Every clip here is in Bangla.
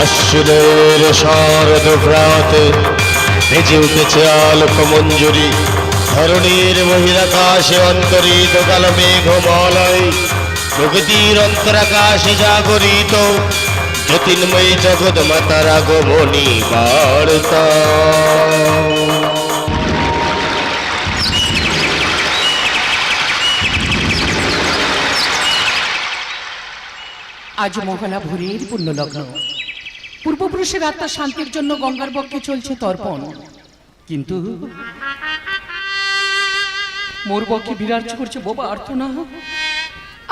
আশ্বিনের শরৎ প্রাতে ভেজে উঠেছে আলোক মঞ্জুরি, ধরণীর বহিরাকাশে অন্তরিত কালো মেঘমালয়, প্রকৃতির অন্তরাকাশে জাগরিত জ্যোতির্ময়ী জগৎ মাতার আগমনী বার্তা। আজ মহালা ভোরের পুণ্যলগ্ন, পূর্বপুরুষের আত্মার শান্তির জন্য গঙ্গার বক্ষে চলছে তর্পণ, কিন্তু মোর বক্ষে বিরাজ করছে বোবা আর্তনা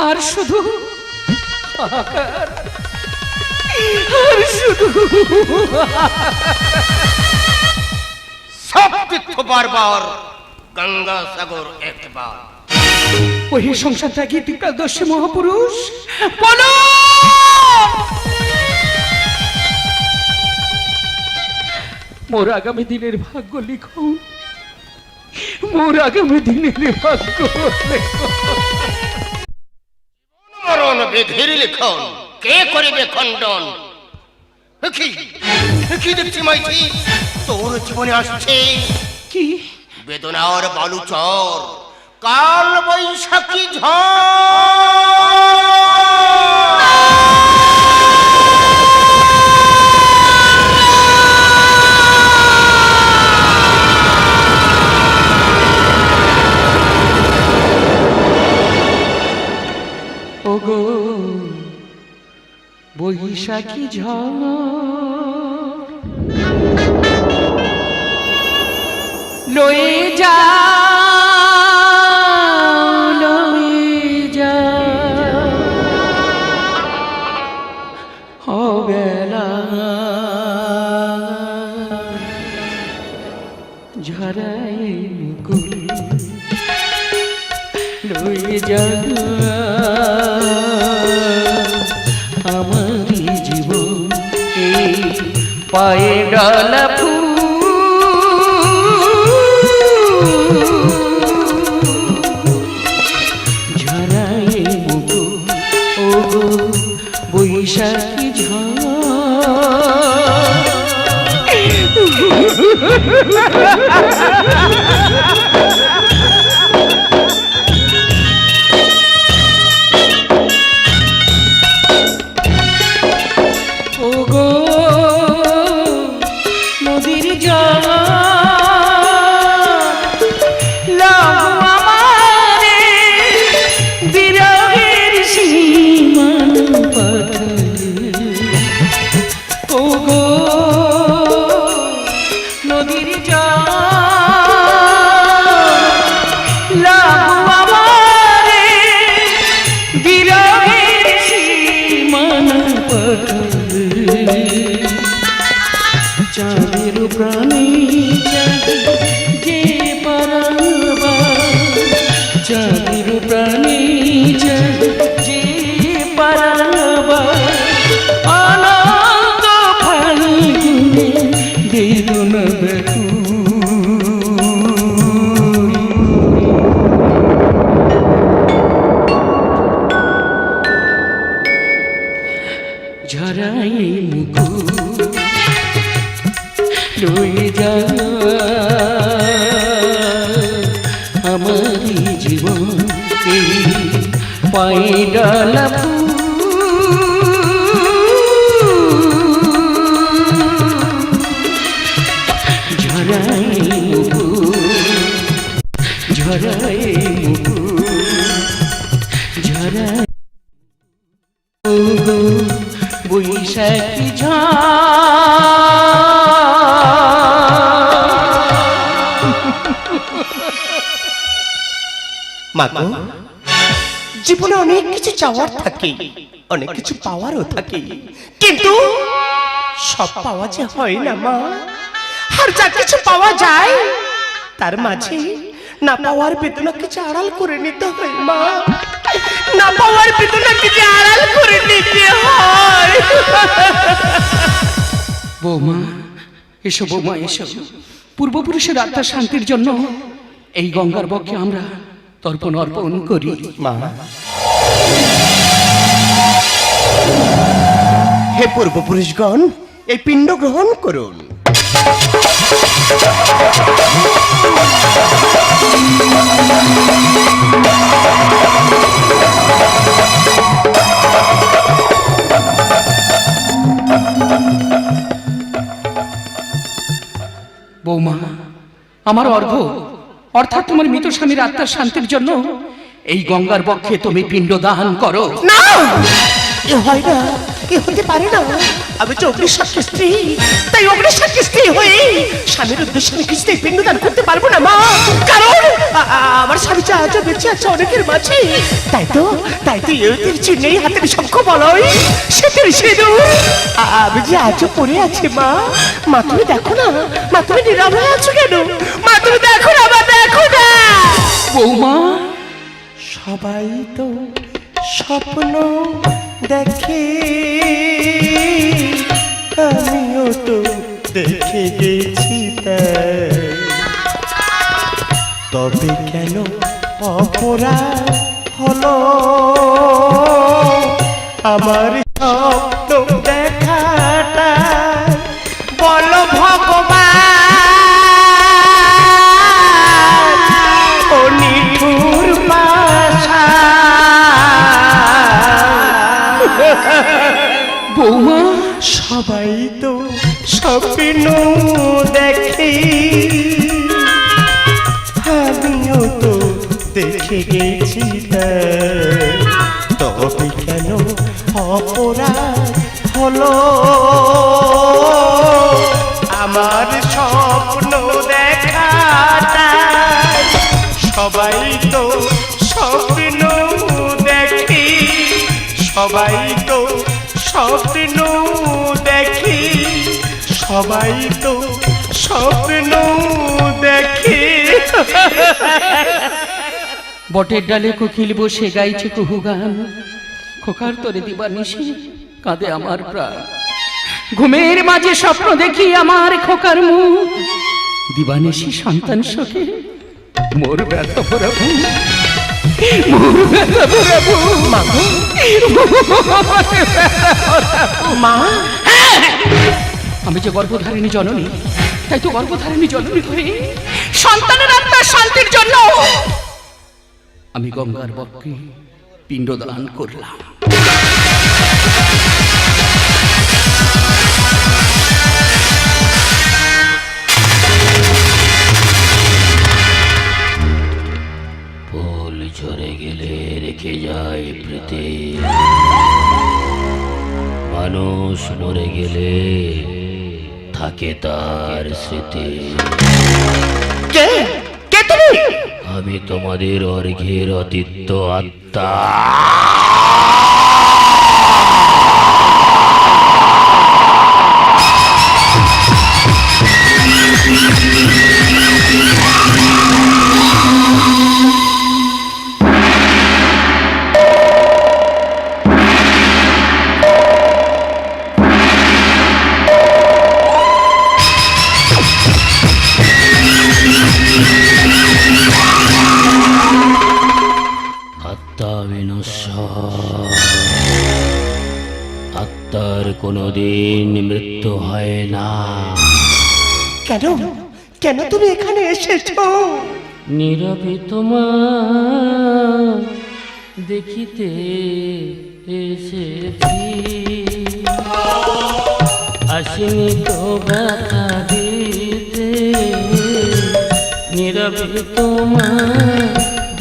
আর শুধু হাহাকার, আর শুধু সব তীর্থ বারবার, গঙ্গা সাগর একবার। ওই সংসার ত্যাগী ত্রিকালদর্শী মহাপুরুষ বলো, মোর আগামী দিনের ভাগ্য লিখুন, মোর আগামী দিনের ভাগ্য লিখুন। মরণ বিধির লিখন কে করিবে খণ্ডন? কি দেখছি মাইথি, তোর জীবনে আসছে কি বেদনার বালুচর, কাল বৈশাখী ঝড়। ওগো বৈশাখী ঝড়, লয়ে যা লয়ে যা হবেলা ঝরাই মুকুল, লয়ে যা আমারি জীবন এই পায়ে ডালা ফুল, ঝরাই মুকুল ওগো বৈশাখী ঝড়। ওগো নদীর জল লাগো আমারে, বিরহের সীমান পারে। ওগো নদীর জল লাগো আমারে, বিরহের সীমান পারে। চাঁদের প্রাণী যে পারাবা, চাঁদের প্রাণী যে পারাবা, আনন্দ ফাল্গুনে দিলুন ঝরাই মুকুল, লয়ে যা আমারি জীবন এই পায়ে ডালা ফুল, ঝরাই মুকুল, ঝরাই মুকুল, ঝরাই ওগো বৈশাখী ঝড়। মাগো, জীবনে অনেক কিছু চাওয়ার থাকে, অনেক কিছু পাওয়ারও থাকে, কিন্তু সব পাওয়া যে হয় না মা। আর যা কিছু পাওয়া যায় তার মাঝে না পাওয়ার বেদনা কিছু আড়াল করে নিতে হয় মা, না পাওয়ার বেদনা কিছু আড়াল করে নিতে হয়। বৌমা এসো, বৌমা এসো, পূর্বপুরুষের আত্মার শান্তির জন্য এই গঙ্গার বক্ষে আমরা তর্পণ অর্পণ করি। মা হে পূর্বপুরুষগণ, এই পিণ্ড গ্রহণ করুন। বৌমা, আমার অর্ঘ্য অর্থাৎ তোমার মৃত স্বামীর আত্মার শান্তির জন্য এই গঙ্গার বক্ষে তুমি পিণ্ড দান করো। না, এ হয় না, এ হতে পারে না। আমি তো অগ্নিসাক্ষী স্ত্রী, তাই অগ্নিসাক্ষী স্ত্রী হয়ে স্বামীর উদ্দেশ্যে আমি কিছুতেই পিণ্ডদান করতে পারবো না মা। কারণ আমার স্বামী যে আজও বেঁচে আছে অনেকের মাঝে। তাই তো এদের চিহ্নেই হাতের শঙ্খ বলয়, সেতের সিঁদুর আমি যে আজও পড়ে আছি মা। মা তুমি দেখো না, মা তুমি নীরব হয়ে আছো কেন? মা তুমি দেখো না, মা দেখো না। বৌমা, সবাই তো স্বপ্ন দেখে, আমিও তো দেখে গেছি তাই। তবে কেন অপরাধ হলো আমার স্বপ্ন দেখাটা? বলো ভগবান, ও নিঠুর পাশা। বৌমা, সবাই তো স্বপ্ন দেখে, আমিও তো দেখে গেছি তাই। তবে কেন অপরাধ হলো আমার স্বপ্ন দেখাটা? সবাই তো স্বপ্ন দেখি, সবাই তো স্বপ্ন দেখি, সবাই তো স্বপ্ন দেখি। বটের ডালে কোকিল বসে গাইছে কুহু গান, খোকার তরে দিবানিশি কাঁদে আমার প্রাণ। ঘুমের মাঝে স্বপ্ন দেখি আমার খোকার মুখ, দিবানিশি সন্তান শোকে মোর ব্যথা ভরাবো, মোর ব্যথা ভরাবো। মা, আমি যে গর্ভধারিণী জননী, তাই তো গর্ভধারিণী জননী করে সন্তানের আত্মার শান্তির জন্য আমি গঙ্গার বক্ষে পিণ্ডদান করলাম। ফুল ঝরে গেলে রেখে যায় প্রীতি, মানুষ মরে গেলে থাকে তার স্মৃতি। কে কে তুমি? আমি তোমাদের অর্ঘ্যের অতীত আত্মা। আত্মার কোনোদিন মৃত্যু হয় না। কেন কেন তুমি এখানে এসেছো? নীরবে তোমার দেখিতে এসেছি, আসিনি তো ব্যথা দিতে। নীরবে তোমার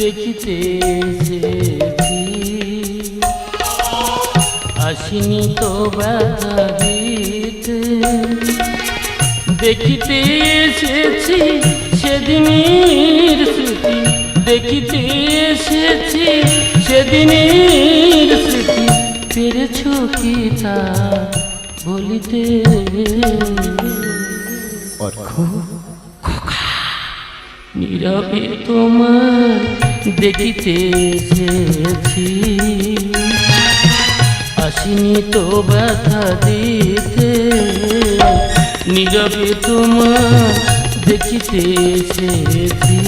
দেখিতে এসেছি, আসিনি তো ব্যথা দিতে। দেখিতে এসেছি সেদিনের স্মৃতি, দেখিতে এসেছি সেদিনের স্মৃতি। পেরেছ কি তা বলিতে? নীরবে তোমার দেখিতে এসেছি, আসিনি তো ব্যথা দিতে। নীরবে তোমার দেখিতে এসেছি,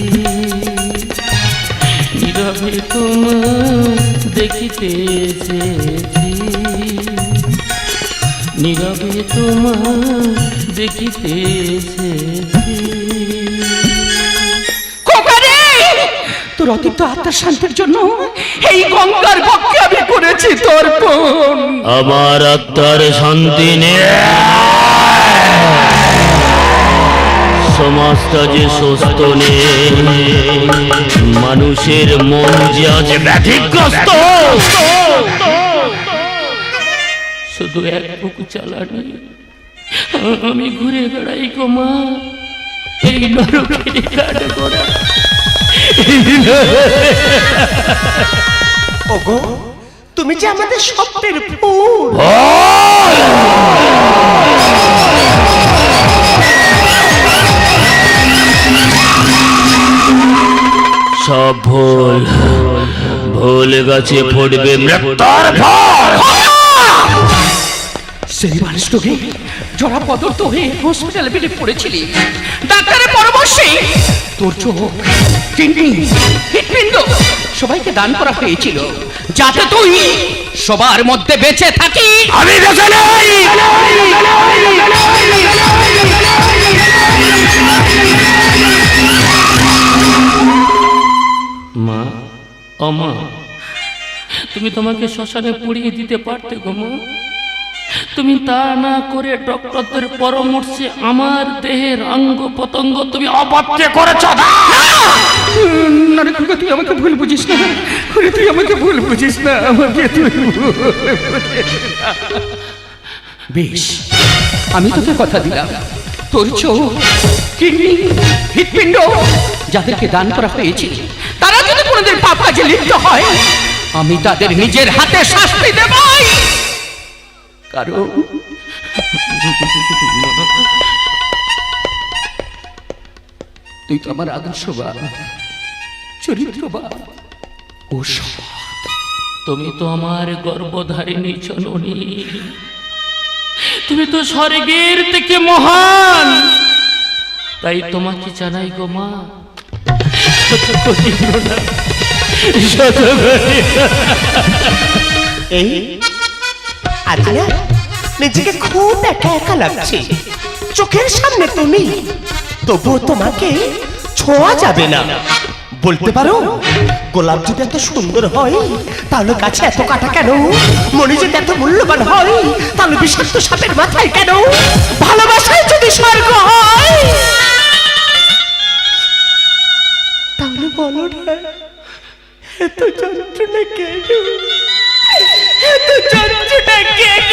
নীরবে তোমার দেখিতে এসেছি। নীরবে তোমার দেখিতে এসেছি। তোর অতীত আত্মার শান্তির জন্য এই গঙ্গার পক্ষে আমি করেছি তর্পণ। আমার আত্মার শান্তি নেই, সমাজটা যে সুস্থ নেই, মানুষের মন যে আজ ব্যাধিগ্রস্ত। শুধু এক বুক চালানি আমি ঘুরে বেড়াই গো মা, এই নরকের কাঠগড়া। ওগো, তুমি যে আমাদের স্বপ্নের ফুল। সব ভুল, ভুল গাছে ফুটবে মৃত্যুর ফল। সেই মানুষটাকে জরা পদার্থ হয়ে হসপিটালে বেডে পড়েছিলি, ডাক্তারের পরামর্শে তোর চোখ, কিডনি, হৃৎপিণ্ড সবাইকে দান করা হয়েছিল, যাতে তুই সবার মধ্যে বেঁচে থাকি। আমি বেঁচে নেই। মা, অমা, তুমি তোমাকে শ্মশানে পুড়িয়ে দিতে পারতে গো মা। তুমি তা না করে ডক্টরদের পরামর্শে আমার দেহের অঙ্গ পতঙ্গ তুমি অবাধ্যে করেছ। না রে খোকা, তুই আমাকে ভুল বুঝিস না। ওরে তুই আমাকে ভুল বুঝিস না, আমাকে তুই বেশ, আমি তোকে কথা দিলাম, তোর চোখ, কিডনি, হৃৎপিণ্ড যাদেরকে দান করা হয়েছে, তারা যদি কোনোদিন পাপ কাজে লিপ্ত হয়, আমি তাদের নিজের হাতে শাস্তি দেবই। কারণ তুই তো আমার আদর্শবান, চরিত্রবান ও সৎ। তুমি তো আমার গর্ভধারিণী জননী, তুমি তো স্বর্গের থেকে মহান, তাই তোমাকে জানাই গো মা, এই আজ না নিজেকে খুব একা একা লাগছে। চোখের সামনে তুমি, তবুও তোমাকে ছোঁয়া যাবে না। বলতে পারো, গোলাপ যদি এত সুন্দর হয় তাহলে গাছে এত কাটা কেন? মনে যদি এত মূল্যবান হয় তাহলে বিষাক্ত সাপের মাথায় কেন? ভালোবাসায় যদি স্বর্গ হয় তাহলে বলো না, এত যন্ত্রণা কেন? এত যন্ত্রণা কেন?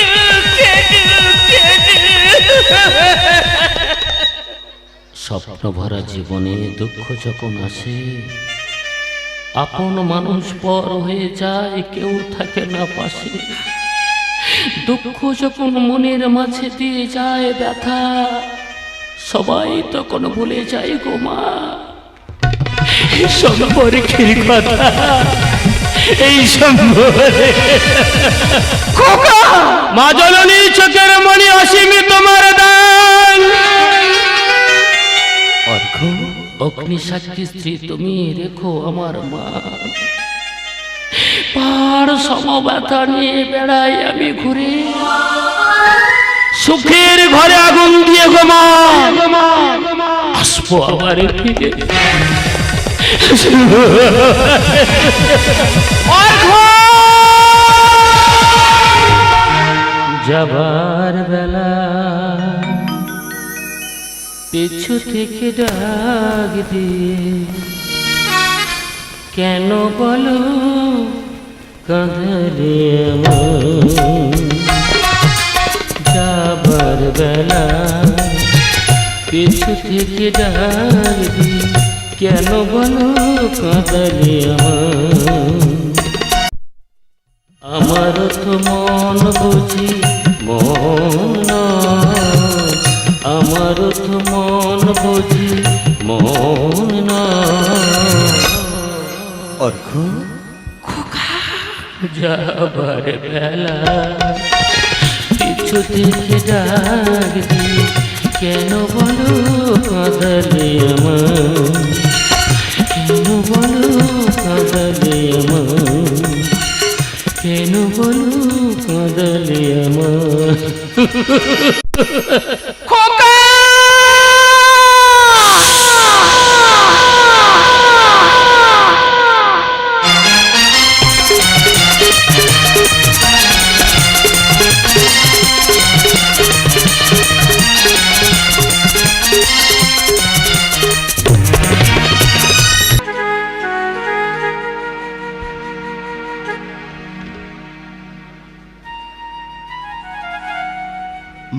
স্বপ্ন ভরা জীবনে দুঃখ যখন আসে, আপন মানুষ পর হয়ে যায়, কেউ থাকে না পাশে। দুঃখ যখন মনের মাঝে দিয়ে যায় ব্যথা, সবাই তখন ভুলে যায় গো মা সম্পর্কের কথা। এই সম্পর্কে মা জননী চোখের মনি অসীমি তোমার দান। অগ্নি সাক্ষী স্ত্রী তুমি রেখো আমার মা। পাহাড় সমব্যথা নিয়ে বেড়াই আমি ঘুরে, সুখের ঘরে আগুন দিয়ে গো মা আসবো আবার ফিরে। যাবার বেলা পিছু থেকে ডাক দিয়ে, কেন বলো কাঁদলে যাবার বেলা পিছু থেকে ডাক দিয়ে, কেন বলো কাঁদলে আমার তো মন বুঝি মন নয়, আমার তো মন বুঝি মন নয়। যাবার বেলা পিছু থেকে ডাক দিয়ে, কেন বলো কাঁদলে কেন বলো কাঁদলে কেন বলো কাঁদলে খোকা!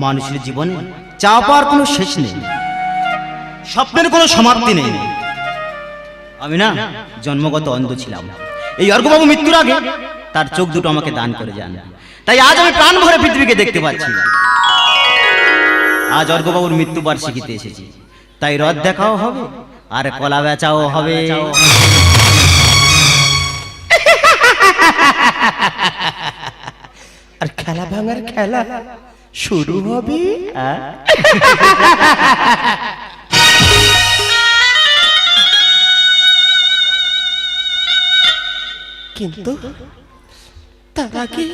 মানুষের জীবনে চাওয়া পাওয়ার কোনো শেষ নেই, স্বপ্নের কোনো সমাপ্তি নেই। আমি না জন্মগত অন্ধ ছিলাম। এই অর্ঘবাবু মৃত্যুর আগে তার চোখ দুটো আমাকে দান করে যান, তাই আজ আমি প্রাণ ভরে পৃথিবীকে দেখতে পাচ্ছি। আজ অর্ঘবাবুর মৃত্যু বার্ষিকীতে এসেছি, তাই রথ দেখাও হবে আর কলা বেচাও হবে। আর খেলা ভাঙার খেলা শুরু হবে। কিন্তু তার আগে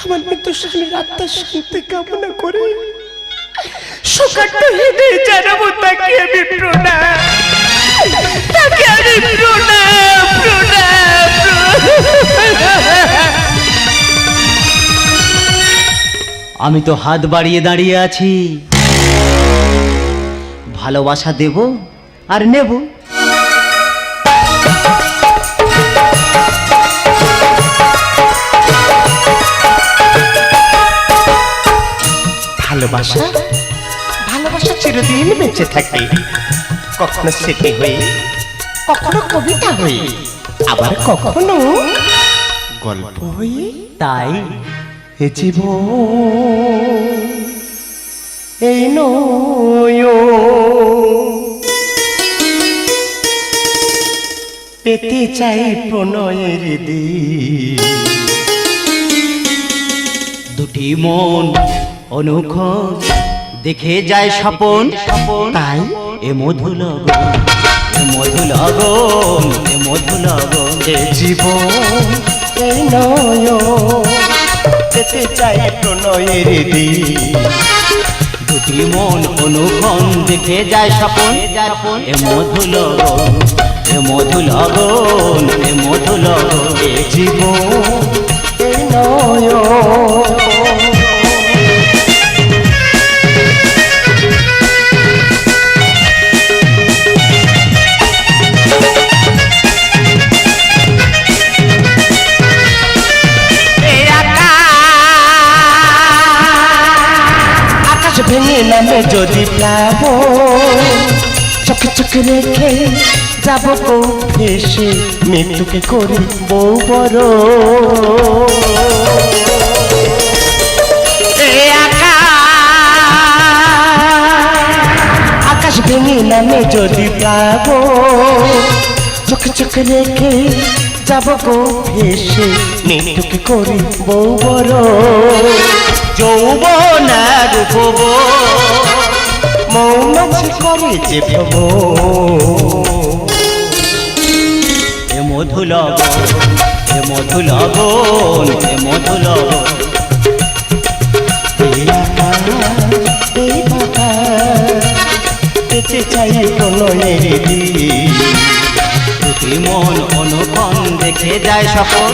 আমার মৃত্যু স্বামীর আত্মার শান্তি কামনা করে সকালটা হেঁটে জানাবো তাকে আমি প্রণাম, তাকে আমি প্রণাম প্রণাম। আমি তো হাত বাড়িয়ে দাঁড়িয়ে আছি, ভালোবাসা দেব আর নেব। ভালোবাসা ভালোবাসা চিরদিন বেঁচে থাকে, কখনো স্মৃতি হয়ে, কখনো কবিতা হয়ে, আবার কখনো গল্প হয়ে। তাই এ জীবন এই নয় পেতে চাই প্রণয়ের দিন। দুটি মন অনুক্ষণ দেখে যায় স্বপন, তাই এ মধু লগন, এ মধু লগন, এ মধু লগন। এ জীবন এই নয় পেতে চাই প্রণয়ের দিন। দুটি মন অনুক্ষণ দেখে যায় স্বপন, এ মধু লগন, এ মধু লগন, এ মধু লগন। এ জীবন এই নয় ভেঙে নামে যদি প্লাব, চোখে চোখে রেখে যাব বউ ভেসে, মৃত্যুকে করি বউ বড়। আকাশ ভেঙে নামে যদি প্লাব, চোখে চোখে রেখে যাব বউ ভেসে, মৃত্যুকে করি বউ বড়। যৌবন রূপব মৌমাছি করে যে প্রভু, এ মধু লগন, এ মধু লগন, এ মধু লগন। এই বাবা বেঁচে চাই প্রণয়ের দিন। দুটি মন অনুক্ষণ দেখে যায় সকল,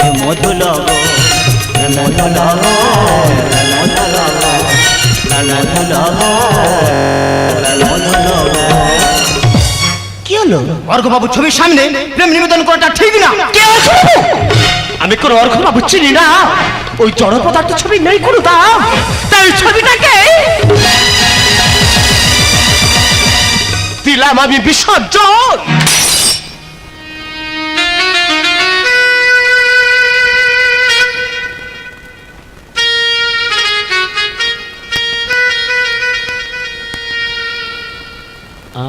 এ মধু লগন, এ মধু লগন, এ মধু লগন, এ মধু লগন, এ মধু লগন। কি হলো? অর্ঘবাবু ছবির সামনে প্রেম নিবেদন করাটা ঠিক না। আমি কোনো অর্ঘবাবু চিনি না, ওই জড় পদার্থ ছবি নেই কোনো দাম, তাই ছবিটাকে দিলাম আমি বিসর্জন।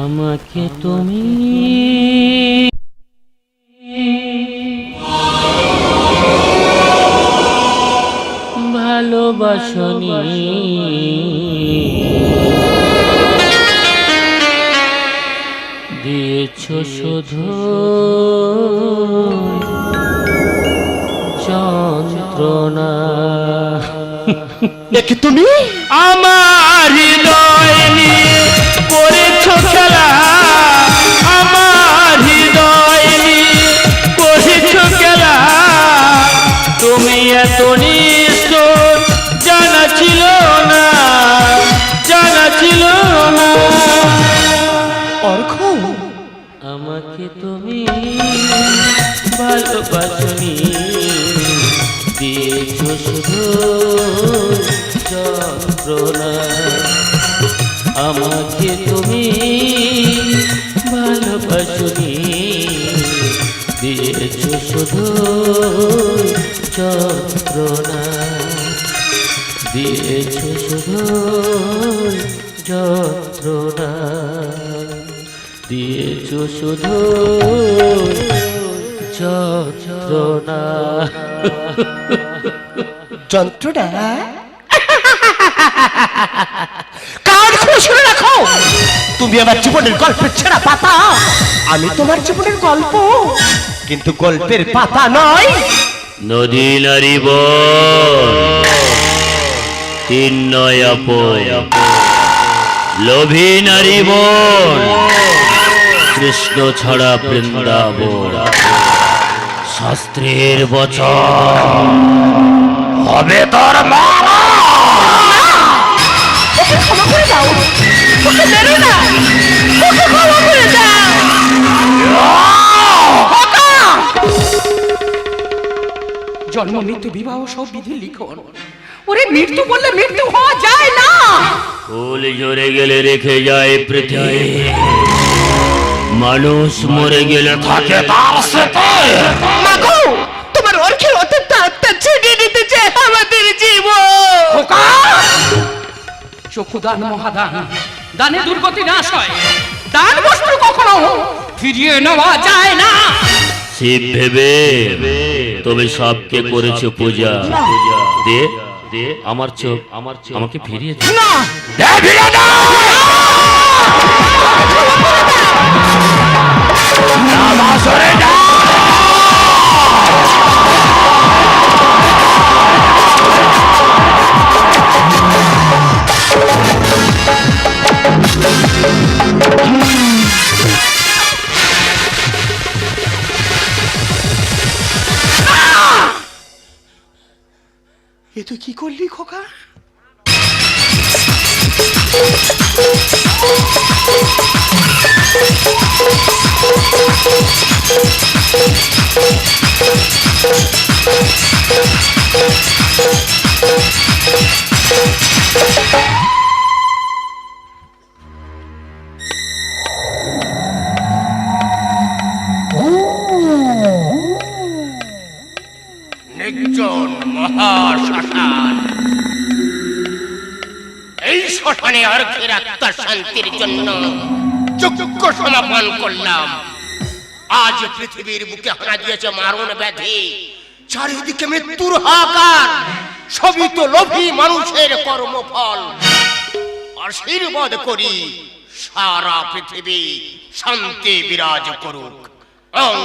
আমাকে তুমি ভালোবাসনি, দিয়েছ শুধু যন্ত্রণা। নাকি তুমি? আমার হৃদয় নিয়ে করেছো খেলা, আমার হৃদয় নিয়ে করেছো খেলা, তুমি এত নিষ্ঠুর জানা ছিল না, জানা ছিল না। অর্ঘ, আমাকে তুমি ভালোবাসনি, দিয়েছো শুধু যন্ত্রণা। আমাকে তুমি ভালোবাসনি, দিয়েছো শুধু যন্ত্রণা, দিয়েছো শুধু যন্ত্রণা, দিয়েছো শুধু যন্ত্রণা। যন্ত্রণা? কান খুলে শুনে রাখো, তুমি আমার জীবনের গল্পের ছেঁড়া পাতা, আমি তোমার জীবনের গল্প, কিন্তু গল্পের পাতা নয়। নদী নারী বন, তিন নয় আপন, লোভী নারী বন, কৃষ্ণ ছাড়া বৃন্দাবন। শাস্ত্রের বচন হবে তোর মারা। ওকে ক্ষমা করে দাও, ওকে মেরো না, ওকে ক্ষমা করে দাও। জন্ম মৃত্যু বিবাহ সব বিধি লিখন, ওরে মৃত্যু বললে মৃত্যু হওয়া যায় না। ফুল ঝরে গেলে রেখে যায় পৃথিবী, মানুষ মরে গেলে থাকে তার সাথে। মাগো, তোমার অর্ঘের অতীত আত্মা ছিনিয়ে নিতে চায় আমাদের জীবন। চক্ষু দান মহাদান, দানে দুর্গতি নাশ হয়, দান বস্তু কখনো ফিরিয়ে নেওয়া যায় না। শিব ভেবে তবে সবকে করেছো পূজা, দে দে আমার চোখ, আমাকে ফিরিয়ে দে। না, এ তুই কি করলি খোকা? নির্জন মহাশ্মশান, এই শ্মশানে অর্ঘের আত্মার শান্তির জন্য যজ্ঞ সমাপন করলাম। আজ পৃথিবীর বুকে হানা দিয়েছে মারণ ব্যাধি, চারিদিকে মৃত্যুর হাহাকার, সবই তো লোভী মানুষের কর্মফল। আশীর্বাদ করি সারা পৃথিবী শান্তি বিরাজ করুক। ওং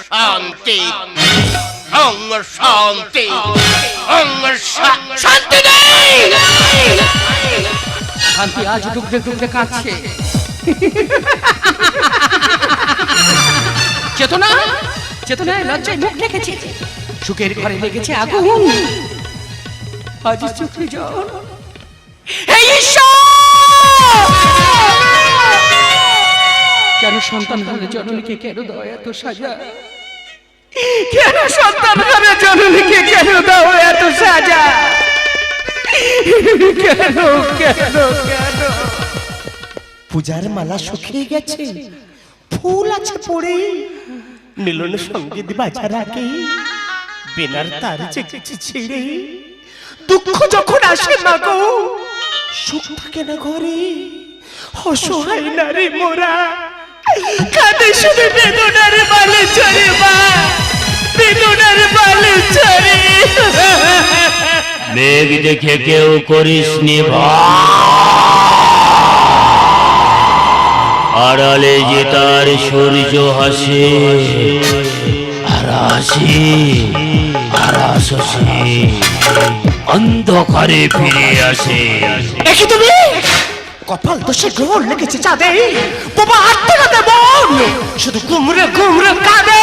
শান্তি, ওং শান্তি, ওং শান্তি। শান্তি আজ ডুবতে ডুবতে কাঁদছে। চেতনা, চেতনায় লজ্জায় মুখ রেখেছে, সুখের ঘরে লেগেছে আগুন, আজ চোখে জল। এই ঈশ্বর, কেন সন্তান হারে জননীকে কেন দাও এত সাজা? কেন সন্তান হারে জননীকে কেন দাও এত সাজা? কেন কেন কেন? পূজার মালা শুকিয়ে গেছে, ফুল আছে পড়ে, মিলন সঙ্গীত বাজার আগে বেনার তার জেগেছে ছিঁড়ে। দুঃখ যখন আসে মাগো, সুখ থাকে না ঘরে, অসহায় নারী মোরা কাঁদে শুধু বেদনার বালে চড়ে মা, বেদনার বালে চড়ে। মেঘ দেখে কেউ করিস নি আড়ালে যে তার সূর্য হাসে, আর হাসি তারা শশী অন্ধকারে ফিরে আসে। দেখি তুমি কপাল দোষে গ্রহণ লেগেছে চাঁদে, বাবা আটকে কাঁদে বোন, শুধু ঘুমরে ঘুমরে কাঁদে।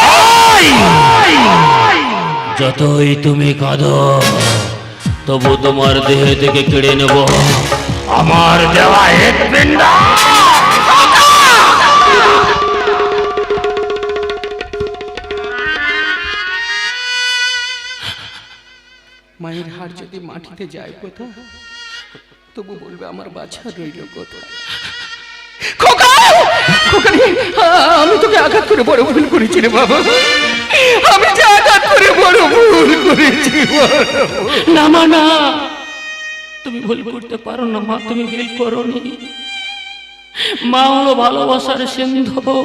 যতই তুমি কাঁদো তবু তোমার দেহ থেকে কেড়ে নেব আমার দেওয়া হৃৎপিণ্ড। মায়ের হাড় যদি মাটিতে যায় কোথা, তবু বলবে আমার বাছা রইল কোথায়। খোকা, খোকা রে, আমি তোকে আঘাত করে বড় ভুল করেছি রে বাবা, আমি যে আঘাত করে বড় ভুল করেছি। না মা না, তুমি ভুল করতে পারো না মা, তুমি ভুল করোনি। মা হলো ভালোবাসার সিন্ধু,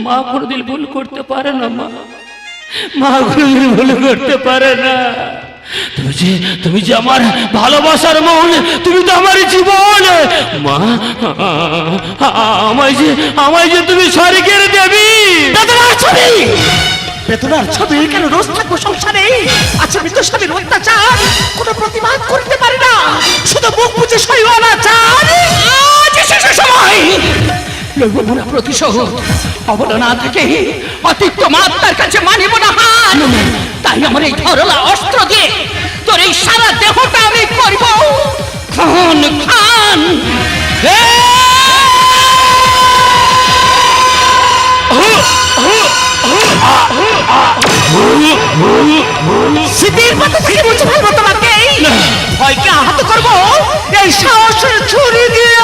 মা কোনোদিন ভুল করতে পারে না মা, মা কোনোদিন ভুল করতে পারে না। তুমি যে আমার ভালোবাসার মন, তুমি তো আমার জীবন মা। আমায় যে তুমি স্বর্গের দেবী। বেদনার ছবি কেন রোজ থাকবো সংসারে? আচ্ছা মৃত স্বামীর অত্যাচার কোনো প্রতিবাদ করতে পারি না, শুধু মুখ বুঝে সই অনাচার। আজ শেষ সময় লইবনা প্রতিশোধ, অবলনা থেকে অতিরিক্ত মাত্রার কাছে মানিব না হার। তাই আমার এই ধরলা অস্ত্র দিয়ে তোর এই সারা দেহটা আমি করব খান খান। স্মৃতির পথে থেকে মুছে ফেলবো তোমাকে, ভয়কে আহত করবো এই সাহসের ছুরি দিয়ে।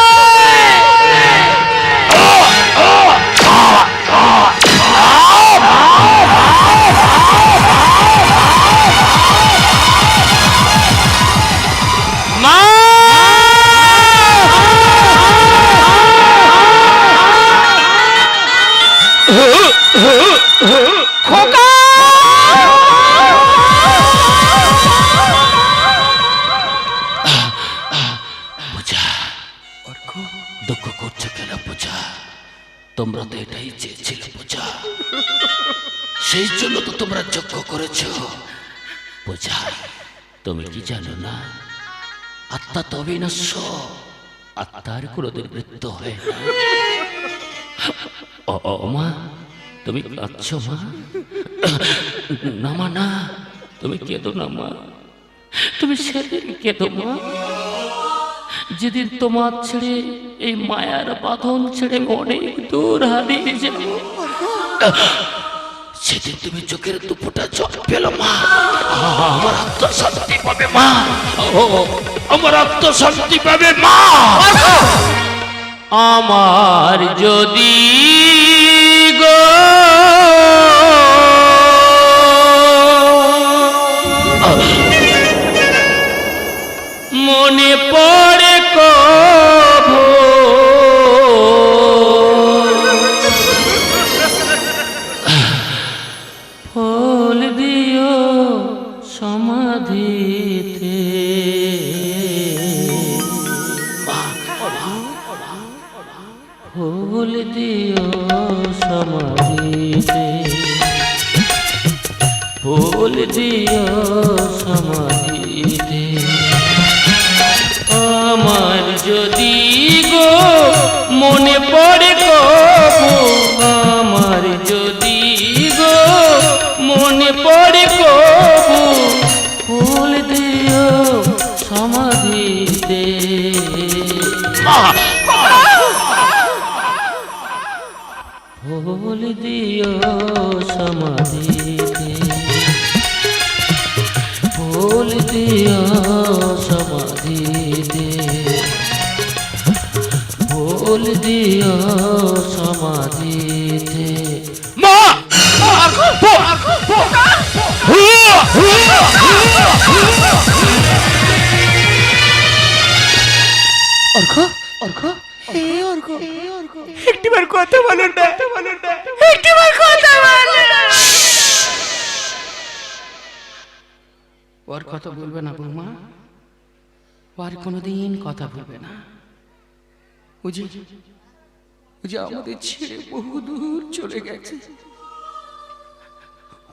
দুঃখ করছো কেন পূজা? তোমরা তো এটাই চেয়েছিলে পূজা, সেই জন্য তো তোমরা যজ্ঞ করেছো পূজা। তুমি কি জানো না, আত্মা তো অবিনশ্বর, আত্মার কোনোদিন মৃত্যু হয় না। ও মা, তুমি কাঁদছো মা? না মা না, তুমি কেঁদো না মা, তুমি সেদিন কেঁদো মা যেদিন তোমার ছেড়ে এই মায়ার বাঁধন ছেড়ে অনেক দূর হারিয়ে যাবে। সেদিন তুমি চোখের দুপুটা জল পেলো মা, আমার আত্মশান্তি পাবে মা, আমার আত্মশান্তি পাবে মা। আমার যদি গো মনে পড়ে কভো ফুল দিও সমাধিতে, ফুল দিও সমাধিতে, ফুল দিও সমাধিতে। আমার যদি গো মনে পড়ে কবু, আমার যদি গো মনে পড়ে কবু, ফুল দিও সমাধিতে। ফুল দিও সমাধিতে, ফুল দিও সমাধিতে, ফুল দিও সমাধিতে। মা অর্ঘ, অর্ঘ, অর্ঘ, একটিবার কথা বলো না, একটিবার কথা বলো না। ওর কথা বলবে না বৌমা, ওর কোনোদিন কথা বলবে না। ও যে আমাদের ছেড়ে বহু দূর চলে গেছে,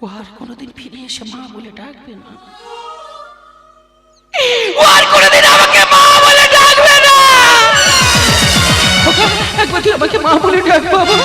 ও আর কোনোদিন ফিরে এসে মা বলে ডাকবে না। ও আর কোনোদিন আমাকে মা বলে ডাকবে না। খোকা, একবার তুই আমাকে মা বলে ডাক বাবা।